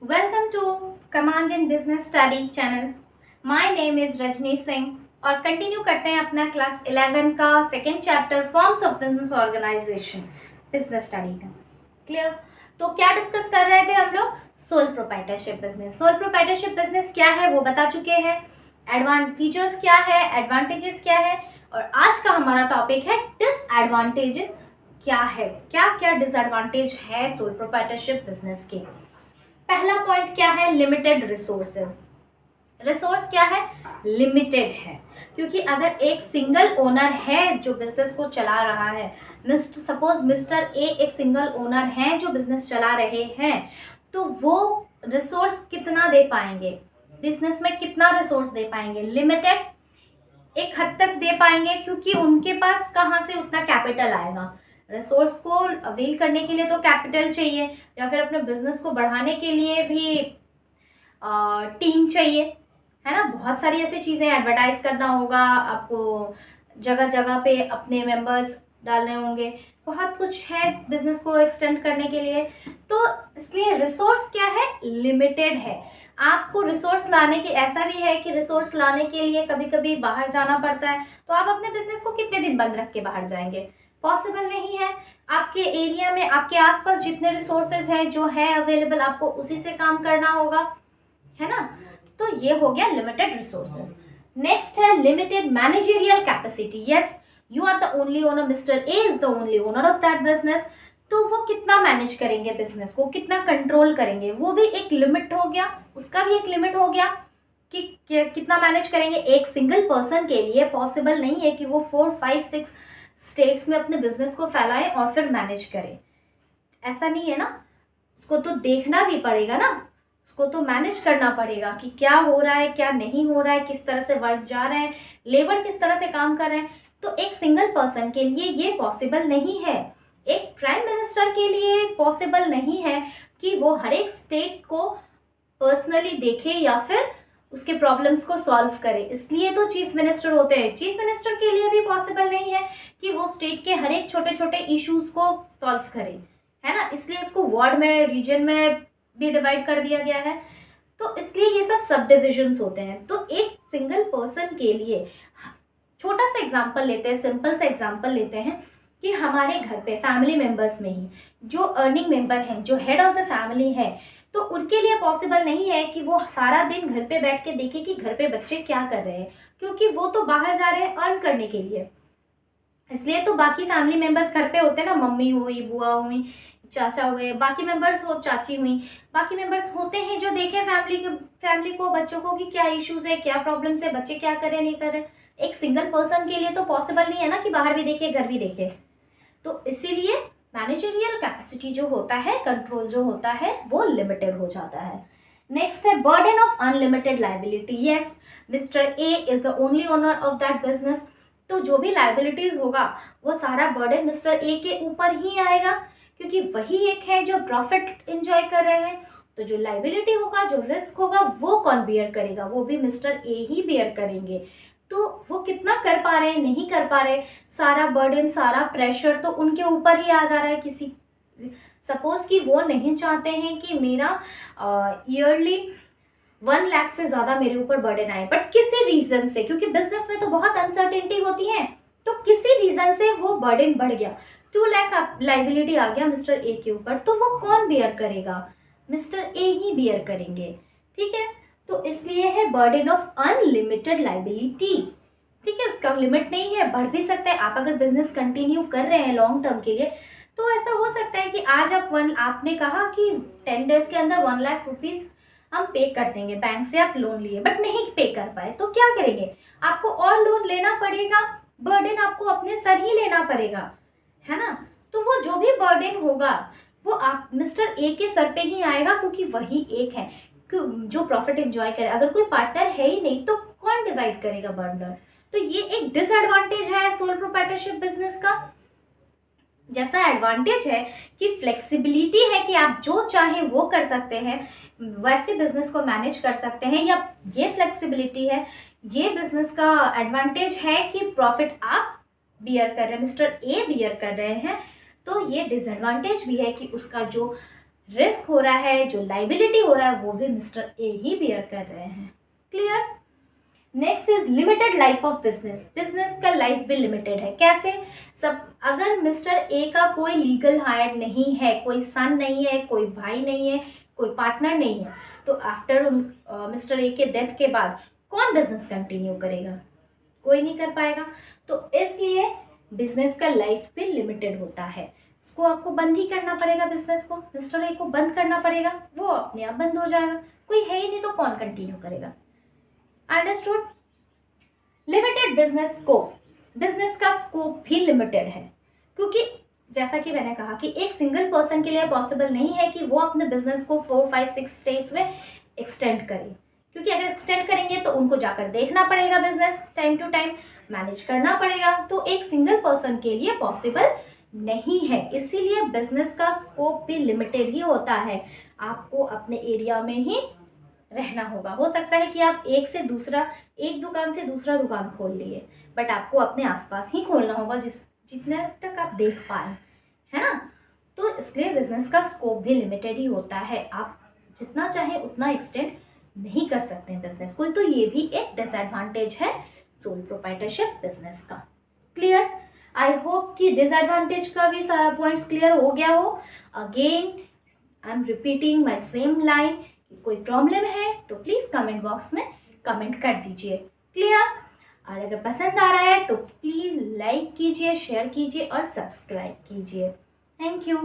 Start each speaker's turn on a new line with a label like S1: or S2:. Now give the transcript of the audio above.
S1: Welcome to Command in Business Study channel. My name is Rajni Singh और continue करते हैं अपना क्लास 11 का second chapter forms of business organisation business study का। Clear? तो क्या डिस्कस कर रहे थे हम लोग? Sole proprietorship business. Sole proprietorship business क्या है वो बता चुके हैं। फीचर्स क्या है, एडवांटेजेस क्या है, और आज का हमारा टॉपिक है डिसएडवांटेज क्या है, क्या क्या डिसएडवांटेज है सोल प्रोप्राइटरशिप बिजनेस के। पहला पॉइंट क्या है? Limited resources. रिसोर्स क्या है? लिमिटेड है, क्योंकि अगर एक सिंगल ओनर है जो बिजनेस को चला रहा है, सपोज मिस्टर ए एक सिंगल ओनर है जो बिजनेस चला रहे हैं, तो वो रिसोर्स कितना दे पाएंगे बिजनेस में? कितना रिसोर्स दे पाएंगे? लिमिटेड एक हद तक दे पाएंगे, क्योंकि उनके पास कहाँ से उतना कैपिटल आएगा? रिसोर्स को अवेल करने के लिए तो कैपिटल चाहिए, या फिर अपने बिजनेस को बढ़ाने के लिए भी टीम चाहिए, है ना। बहुत सारी ऐसी चीज़ें, एडवर्टाइज करना होगा आपको, जगह जगह पे अपने मेंबर्स डालने होंगे, बहुत कुछ है बिजनेस को एक्सटेंड करने के लिए। तो इसलिए रिसोर्स क्या है? लिमिटेड है। आपको रिसोर्स लाने के, ऐसा भी है कि रिसोर्स लाने के लिए कभी कभी बाहर जाना पड़ता है, तो आप अपने बिजनेस को कितने दिन बंद रख के बाहर जाएंगे? पॉसिबल नहीं है। आपके एरिया में, आपके आसपास जितने रिसोर्सेज हैं जो है अवेलेबल, आपको उसी से काम करना होगा, है ना। तो ये हो गया लिमिटेड रिसोर्सेज। नेक्स्ट है limited managerial capacity. Yes, you are the only owner, mister A is the only owner of that business. तो वो कितना मैनेज करेंगे बिजनेस को, कितना कंट्रोल करेंगे, वो भी एक लिमिट हो गया, उसका भी एक लिमिट हो गया कि कितना मैनेज करेंगे। एक सिंगल पर्सन के लिए पॉसिबल नहीं है कि वो 4, 5, 6 स्टेट्स में अपने बिजनेस को फैलाए और फिर मैनेज करे। ऐसा नहीं है ना, उसको तो देखना भी पड़ेगा ना, उसको तो मैनेज करना पड़ेगा कि क्या हो रहा है, क्या नहीं हो रहा है, किस तरह से वर्क जा रहे हैं, लेबर किस तरह से काम कर रहे हैं। तो एक सिंगल पर्सन के लिए ये पॉसिबल नहीं है। एक प्राइम मिनिस्टर के लिए पॉसिबल नहीं है कि वो हर एक स्टेट को पर्सनली देखे या फिर उसके प्रॉब्लम्स को सॉल्व करे। इसलिए तो चीफ मिनिस्टर होते हैं। चीफ मिनिस्टर के लिए भी पॉसिबल नहीं है कि वो स्टेट के हर एक छोटे छोटे इश्यूज को सॉल्व करे, है ना। इसलिए उसको वार्ड में, रीजन में भी डिवाइड कर दिया गया है। तो इसलिए ये सब डिविजन्स होते हैं। तो एक सिंगल पर्सन के लिए, छोटा सा एग्जांपल लेते हैं, सिंपल सा एग्जांपल लेते हैं कि हमारे घर पे फैमिली मेंबर्स में ही जो अर्निंग मेंबर हैं, जो हेड ऑफ द फैमिली है, तो उनके लिए पॉसिबल नहीं है कि वो सारा दिन घर पे बैठ के देखे कि घर पे बच्चे क्या कर रहे हैं, क्योंकि वो तो बाहर जा रहे हैं अर्न करने के लिए। इसलिए तो बाकी फैमिली मेंबर्स घर पे होते हैं ना, मम्मी हुई, बुआ हुई, चाचा हुए, बाकी मेंबर्स हो, चाची हुई, बाकी मेंबर्स होते हैं जो देखें फैमिली को, बच्चों को कि क्या इश्यूज है, क्या प्रॉब्लम्स है, बच्चे क्या कर रहे हैं, नहीं कर रहे। एक सिंगल पर्सन के लिए तो पॉसिबल नहीं है ना कि बाहर भी देखे, घर भी देखे। तो इसीलिए मैनेजरियल कैपेसिटी जो होता है, कंट्रोल जो होता है, वो लिमिटेड हो जाता है। नेक्स्ट है burden of unlimited liability. Yes, mister A is the only owner of that business. तो जो भी लाइबिलिटीज होगा वो सारा बर्डन मिस्टर ए के ऊपर ही आएगा, क्योंकि वही एक है जो प्रॉफिट एंजॉय कर रहे हैं। तो जो लाइबिलिटी होगा, जो रिस्क होगा, वो कौन बियर करेगा? वो भी मिस्टर ए ही बियर करेंगे। तो वो कितना कर पा रहे हैं, नहीं कर पा रहे, सारा बर्डन, सारा प्रेशर तो उनके ऊपर ही आ जा रहा है। किसी सपोज कि वो नहीं चाहते हैं कि मेरा ईयरली 1 लाख से ज़्यादा मेरे ऊपर बर्डन आए, बट किसी रीज़न से, क्योंकि बिजनेस में तो बहुत अनसर्टेनिटी होती है, तो किसी रीज़न से वो बर्डन बढ़ गया, 2 लाख लाइबिलिटी आ गया मिस्टर ए के ऊपर, तो वो कौन बियर करेगा? मिस्टर ए ही बियर करेंगे। ठीक है, तो इसलिए है बर्डन ऑफ अनलिमिटेड लाइबिलिटी। ठीक है, उसका लिमिट नहीं है, बढ़ भी सकता है। आप अगर बिजनेस कंटिन्यू कर रहे हैं लॉन्ग टर्म के लिए, तो ऐसा हो सकता है कि आज आपने कहा कि 10 डेज के अंदर 1 लाख रुपीज हम पे कर देंगे, बैंक से आप लोन लिए बट नहीं पे कर पाए, तो क्या करेंगे? आपको और लोन लेना पड़ेगा, बर्डन आपको अपने सर ही लेना पड़ेगा, है ना। तो वो जो भी बर्डन होगा वो आप मिस्टर ए के सर पे ही आएगा, क्योंकि वही एक है जो प्रॉफिट एंजॉय करे। अगर कोई पार्टनर है ही नहीं तो कौन डिवाइड करेगा बर्डन? तो ये एक डिसएडवांटेज है सोल प्रोप्राइटरशिप बिजनेस का। जैसा एडवांटेज है कि फ्लेक्सिबिलिटी है कि आप जो चाहें वो कर सकते हैं, वैसे बिजनेस को मैनेज कर सकते हैं, या ये फ्लेक्सिबिलिटी है, ये बिजनेस का एडवांटेज है कि प्रॉफिट आप बियर कर रहे हैं, मिस्टर ए बियर कर रहे हैं। तो ये डिसएडवांटेज भी है कि उसका जो रिस्क हो रहा है, जो लाइबिलिटी हो रहा है, वो भी मिस्टर ए ही बियर कर रहे हैं। Clear. Next is limited life of business. Business का लाइफ भी लिमिटेड है। कैसे? सब अगर मिस्टर ए का कोई लीगल हायर नहीं है, कोई सन नहीं है, कोई भाई नहीं है, कोई पार्टनर नहीं है, तो आफ्टर मिस्टर ए के डेथ के बाद कौन बिजनेस कंटिन्यू करेगा? कोई नहीं कर पाएगा। तो इसलिए बिजनेस का लाइफ भी लिमिटेड होता है। उसको आपको बंद ही करना पड़ेगा, बिजनेस को मिस्टर ए को बंद करना पड़ेगा, वो अपने आप बंद हो जाएगा। कोई है ही नहीं तो कौन कंटिन्यू करेगा? Understood. Limited business scope. Business का स्कोप भी लिमिटेड है, क्योंकि जैसा कि मैंने कहा कि एक सिंगल पर्सन के लिए पॉसिबल नहीं है कि वो अपने बिजनेस को 4, 5, 6 स्टेज में एक्सटेंड करे, क्योंकि अगर एक्सटेंड करेंगे तो उनको जाकर देखना पड़ेगा, business time to time manage करना पड़ेगा, तो एक सिंगल पर्सन के लिए पॉसिबल नहीं है। इसीलिए बिजनेस का स्कोप भी लिमिटेड ही होता है। आपको अपने एरिया में ही रहना होगा। हो सकता है कि आप एक दुकान से दूसरा दुकान खोल लिए, बट आपको अपने आसपास ही खोलना होगा, जितने तक आप देख पाए, है ना। तो इसलिए बिजनेस का स्कोप भी लिमिटेड ही होता है। आप जितना चाहे उतना एक्सटेंड नहीं कर सकते हैं बिजनेस को। तो ये भी एक डिसएडवांटेज है सोल प्रोप्राइटरशिप बिजनेस का। क्लियर। आई होप कि डिसएडवांटेज का भी सारा पॉइंट्स क्लियर हो गया हो। Again I am repeating my same line. कोई प्रॉब्लम है तो प्लीज़ कमेंट बॉक्स में कमेंट कर दीजिए। क्लियर। और अगर पसंद आ रहा है तो प्लीज़ लाइक कीजिए, शेयर कीजिए और सब्सक्राइब कीजिए। Thank you.